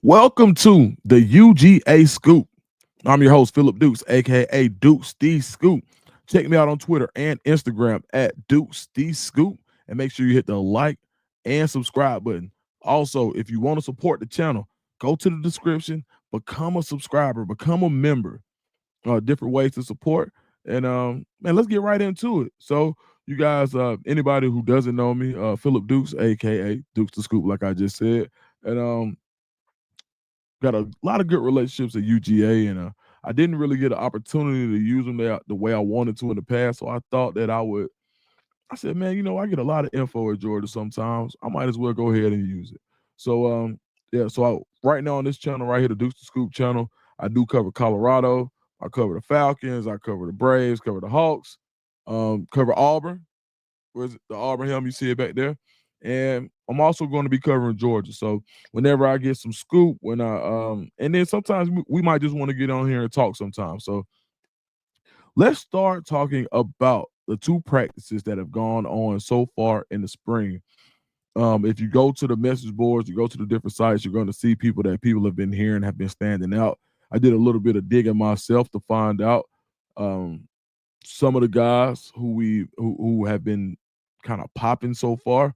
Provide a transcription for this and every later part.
Welcome to the UGA Scoop. I'm your host, Philip Dukes, aka Dukes the Scoop. Check me out on Twitter and Instagram at Dukes the Scoop, and make sure you hit the like and subscribe button. Also, if you want to support the channel, go to the description, become a subscriber, become a member. Different ways to support, and man, let's get right into it. So, you guys, anybody who doesn't know me, Philip Dukes, aka Dukes the Scoop, like I just said, and got a lot of good relationships at UGA, and I didn't really get an opportunity to use them the way I wanted to in the past. So I thought that I would. I said, man, I get a lot of info at Georgia sometimes. I might as well go ahead and use it. So yeah. So right now on this channel right here, the Dukes the Scoop channel, I do cover Colorado. I cover the Falcons. I cover the Braves. Cover the Hawks. Cover Auburn. Where's the Auburn helm? You see it back there. And I'm also going to be covering Georgia. So whenever I get some scoop, and then sometimes we might just want to get on here and talk sometimes. So let's start talking about the two practices that have gone on so far in the spring. If you go to the message boards, you go to the different sites, you're going to see people that people have been hearing have been standing out. I did a little bit of digging myself to find out um, some of the guys who have been kind of popping so far.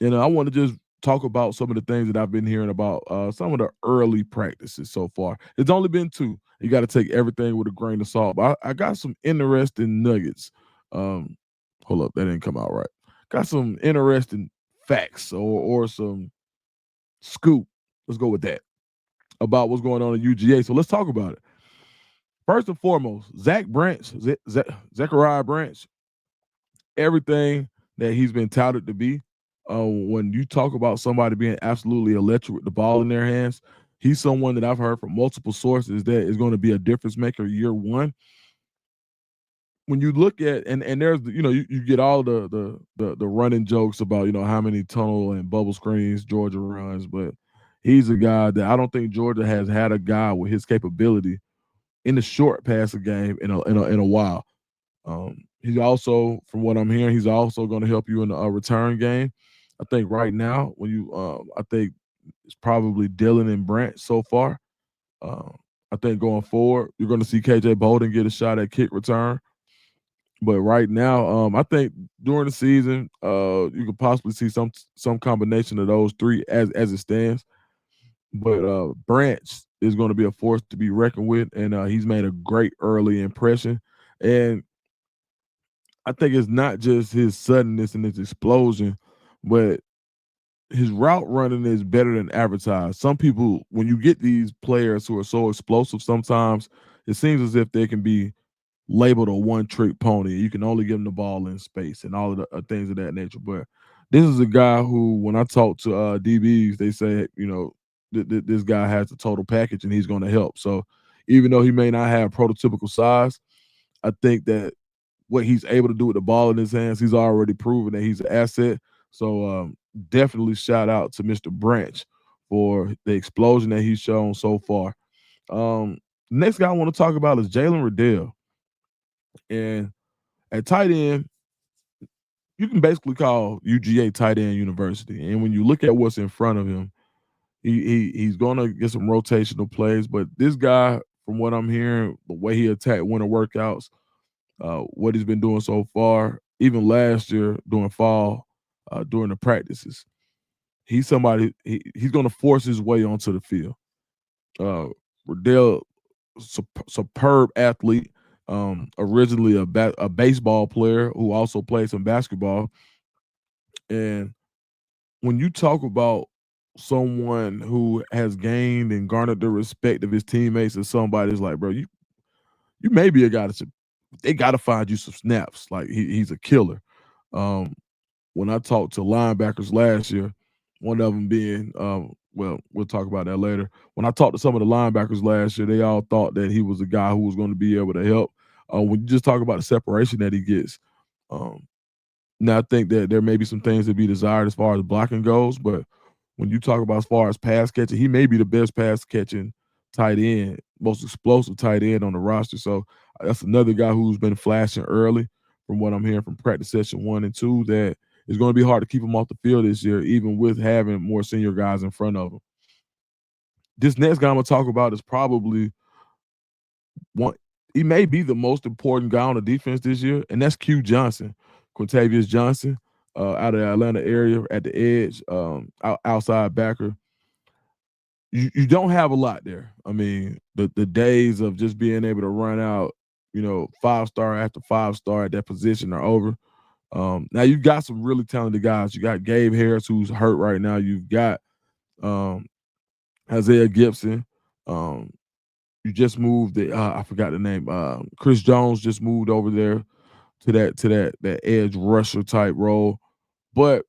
And I want to just talk about some of the things that I've been hearing about some of the early practices so far. It's only been two. You got to take everything with a grain of salt. But I got some interesting nuggets. Um, hold up, that didn't come out right. Got some interesting facts or some scoop. Let's go with that about what's going on in UGA. So let's talk about it. First and foremost, Zachary Branch, everything that he's been touted to be. When you talk about somebody being absolutely electric with the ball in their hands, he's someone that I've heard from multiple sources that is going to be a difference maker year one. When you look at and there's you get all the running jokes about how many tunnel and bubble screens Georgia runs, but he's a guy that I don't think Georgia has had a guy with his capability in the short passing game in a while. He's also, from what I'm hearing, he's also going to help you in the return game. I think right now, I think it's probably Dylan and Branch so far. Uh, I think going forward, you're going to see KJ Bolden get a shot at kick return. But right now, I think during the season, you could possibly see some combination of those three as it stands. But Branch is going to be a force to be reckoned with, and he's made a great early impression. And I think it's not just his suddenness and his explosion, but his route running is better than advertised. Some people, when you get these players who are so explosive, sometimes it seems as if they can be labeled a one-trick pony. You can only give them the ball in space and all of the things of that nature. But this is a guy who, when I talk to DBs, they say, this guy has the total package and he's going to help. So even though he may not have prototypical size, I think that what he's able to do with the ball in his hands, he's already proven that he's an asset. So definitely shout out to Mr. Branch for the explosion that he's shown so far. Next guy I want to talk about is Jayen Rale. And at tight end, you can basically call UGA tight end university. And when you look at what's in front of him, he's going to get some rotational plays. But this guy, from what I'm hearing, the way he attacked winter workouts, what he's been doing so far, even last year during fall, during the practices. He's somebody he's going to force his way onto the field. Rale, superb athlete, originally a baseball player who also played some basketball. And when you talk about someone who has gained and garnered the respect of his teammates, and somebody's like, bro, you may be a guy that they got to find you some snaps. Like he's a killer. Um, when I talked to linebackers last year, one of them being, well, we'll talk about that later. When I talked to some of the linebackers last year, they all thought that he was a guy who was going to be able to help. When you just talk about the separation that he gets, um, now I think that there may be some things to be desired as far as blocking goes, but when you talk about as far as pass catching, he may be the best pass catching tight end, most explosive tight end on the roster. So that's another guy who's been flashing early, from what I'm hearing from practice session 1 and 2, that it's going to be hard to keep him off the field this year, even with having more senior guys in front of him. this next guy I'm gonna talk about is probably one. He may be the most important guy on the defense this year, and that's Q Johnson, Quintavious Johnson, out of the Atlanta area at the edge, outside backer. You don't have a lot there. I mean, the days of just being able to run out, 5-star after 5-star at that position are over. Now you've got some really talented guys. You got Gabe Harris, who's hurt right now. You've got um, Isaiah Gibson. Um, you just moved the I forgot the name. Chris Jones just moved over there to that edge rusher type role. But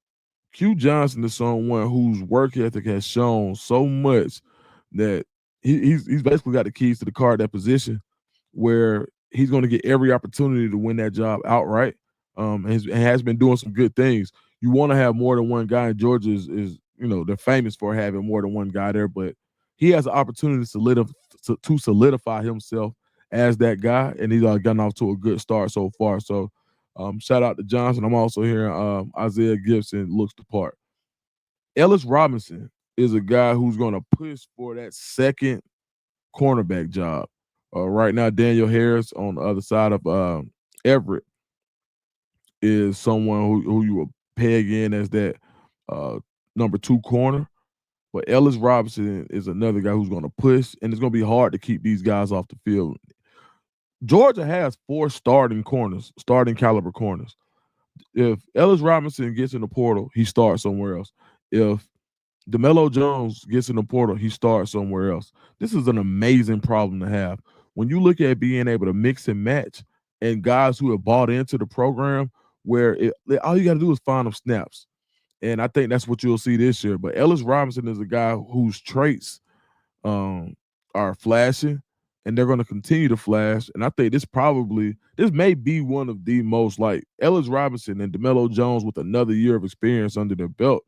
Q Johnson is someone whose work ethic has shown so much that he's basically got the keys to the car at that position, where he's going to get every opportunity to win that job outright. And has been doing some good things. You want to have more than one guy, and Georgia is they're famous for having more than one guy there, but he has an opportunity to solidify himself as that guy, and he's gotten off to a good start so far. So shout out to Johnson. I'm also hearing Isaiah Gibson looks the part. Ellis Robinson is a guy who's going to push for that second cornerback job. Right now, Daniel Harris on the other side of Everett is someone who you will peg in as that number 2 corner. But Ellis Robinson is another guy who's going to push, and it's going to be hard to keep these guys off the field. Georgia has 4 starting caliber corners. If Ellis Robinson gets in the portal, he starts somewhere else. If DeMelo Jones gets in the portal, he starts somewhere else. This is an amazing problem to have. When you look at being able to mix and match and guys who have bought into the program where all you got to do is find them snaps. And I think that's what you'll see this year. But Ellis Robinson is a guy whose traits are flashing, and they're going to continue to flash. And I think this may be one of the most, like, Ellis Robinson and DeMelo Jones with another year of experience under their belt.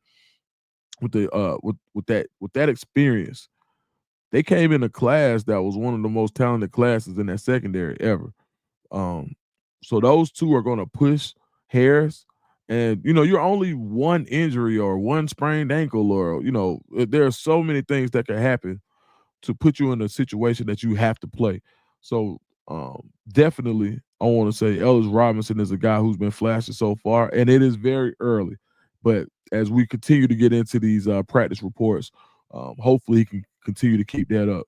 With that experience, they came in a class that was one of the most talented classes in that secondary ever. So those two are going to push Harris, and you're only one injury or one sprained ankle, or there are so many things that could happen to put you in a situation that you have to play. So definitely, I want to say Ellis Robinson is a guy who's been flashing so far, and it is very early. But as we continue to get into these practice reports, hopefully he can continue to keep that up.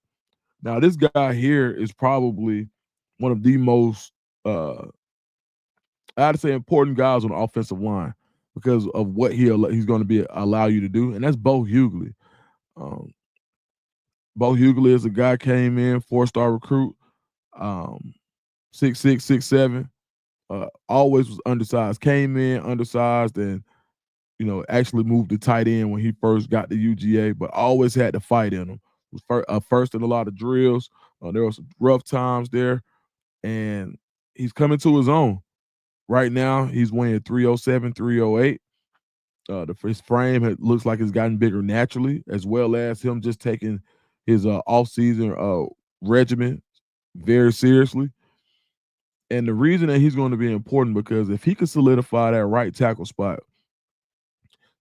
Now, this guy here is probably one of the most, I'd say, important guys on the offensive line because of what he's going to allow you to do, and that's Bo Hughley. Um, Bo Hughley is a guy came in 4-star recruit, 6'6", 6'7", always was undersized. Came in undersized and actually moved to tight end when he first got to UGA, but always had to fight in him. Was first in a lot of drills. There were some rough times there, and he's coming to his own. Right now, he's weighing 307, 308. His frame looks like it's gotten bigger naturally, as well as him just taking his off-season regimen very seriously. And the reason that he's going to be important because if he can solidify that right tackle spot,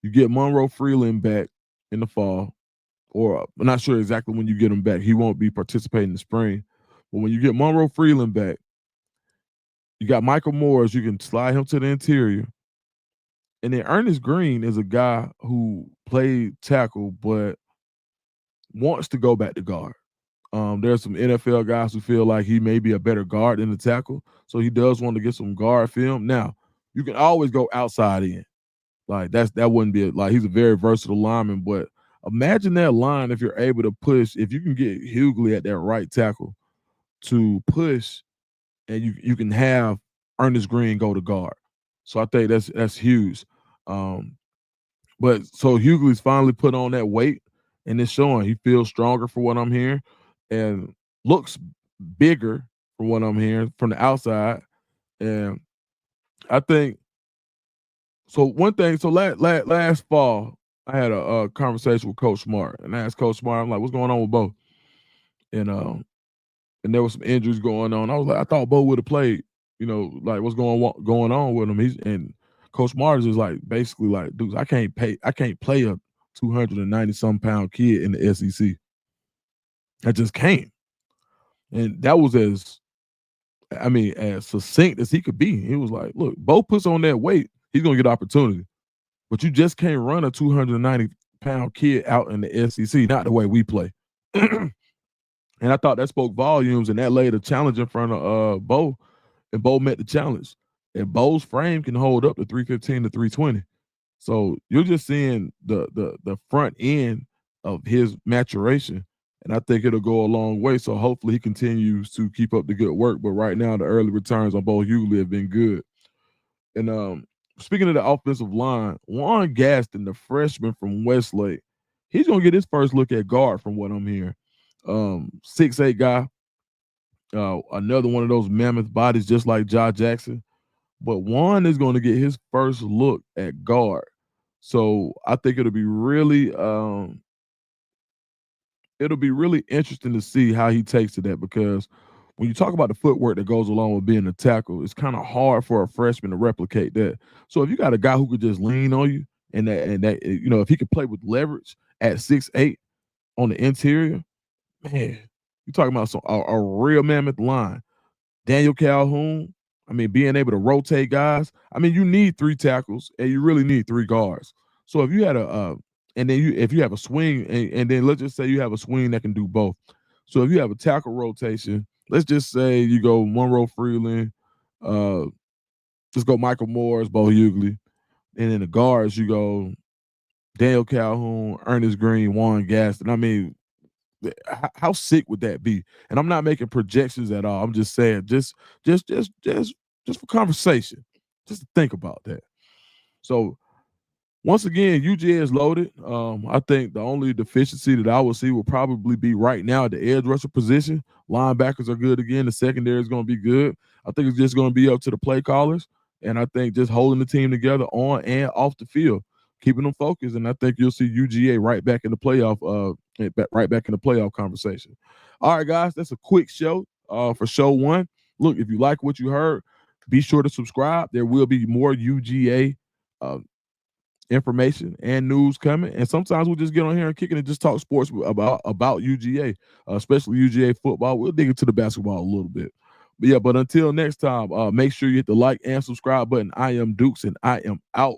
you get Monroe Freeland back in the fall, or I'm not sure exactly when you get him back. He won't be participating in the spring. But when you get Monroe Freeland back, you got Michael Morris. You can slide him to the interior. And then Ernest Green is a guy who played tackle but wants to go back to guard. There's some NFL guys who feel like he may be a better guard than the tackle, so he does want to get some guard film. Now, you can always go outside in. Like that wouldn't be like he's a very versatile lineman, but imagine that line if you're able to push. If you can get Hughley at that right tackle to push, and you can have Ernest Green go to guard. So I think that's huge. But so Hughley's finally put on that weight, and it's showing. He feels stronger for what I'm hearing, and looks bigger from what I'm hearing from the outside. And I think so. One thing. So last fall, I had a conversation with Coach Smart, and I asked Coach Smart, I'm like, "What's going on with Bo?" And there was some injuries going on. I was like, I thought Bo would have played. Like what's going on with him? And Coach Smart is like basically like, dude, I can't play a 290 some pound kid in the SEC. that just came. And that was as succinct as he could be. He was like, look, Bo puts on that weight, he's gonna get opportunity. But you just can't run a 290-pound kid out in the SEC, not the way we play. And I thought that spoke volumes, and that laid a challenge in front of Bo, and Bo met the challenge. And Bo's frame can hold up to 315 to 320. So you're just seeing the front end of his maturation, and I think it'll go a long way. So hopefully he continues to keep up the good work. But right now, the early returns on Bo Hughley have been good. And speaking of the offensive line, Juan Gaston, the freshman from Westlake, he's gonna get his first look at guard from what I'm hearing. 6'8" guy, another one of those mammoth bodies, just like Josh Jackson. But Juan is going to get his first look at guard. So I think it'll be really interesting to see how he takes to that, because when you talk about the footwork that goes along with being a tackle, it's kind of hard for a freshman to replicate that. So if you got a guy who could just lean on you, and that if he could play with leverage at 6'8" on the interior, man, you're talking about a real mammoth line. Daniel Calhoun, being able to rotate guys. You need 3 tackles and you really need 3 guards. So if you had if you have a swing, and then let's just say you have a swing that can do both. So if you have a tackle rotation, let's just say you go Monroe Freeland, uh, just go Michael Morris, Bo Hughley, and then the guards you go Daniel Calhoun, Ernest Green, Juan Gaston. How sick would that be? And I'm not making projections at all. I'm just saying, just for conversation, just to think about that. So once again, UGA is loaded. I think the only deficiency that I would see will probably be right now at the edge rusher position. Linebackers are good again. The secondary is going to be good. I think it's just going to be up to the play callers, and I think just holding the team together on and off the field, keeping them focused. And I think you'll see UGA right back in the playoff, right back in the playoff conversation. All right, guys, that's a quick show for show 1. Look, if you like what you heard, be sure to subscribe. There will be more UGA information and news coming, and sometimes we'll just get on here and kick it and just talk sports about UGA, especially UGA football. We'll dig into the basketball a little bit, but until next time, make sure you hit the like and subscribe button. I am Dukes, and I am out.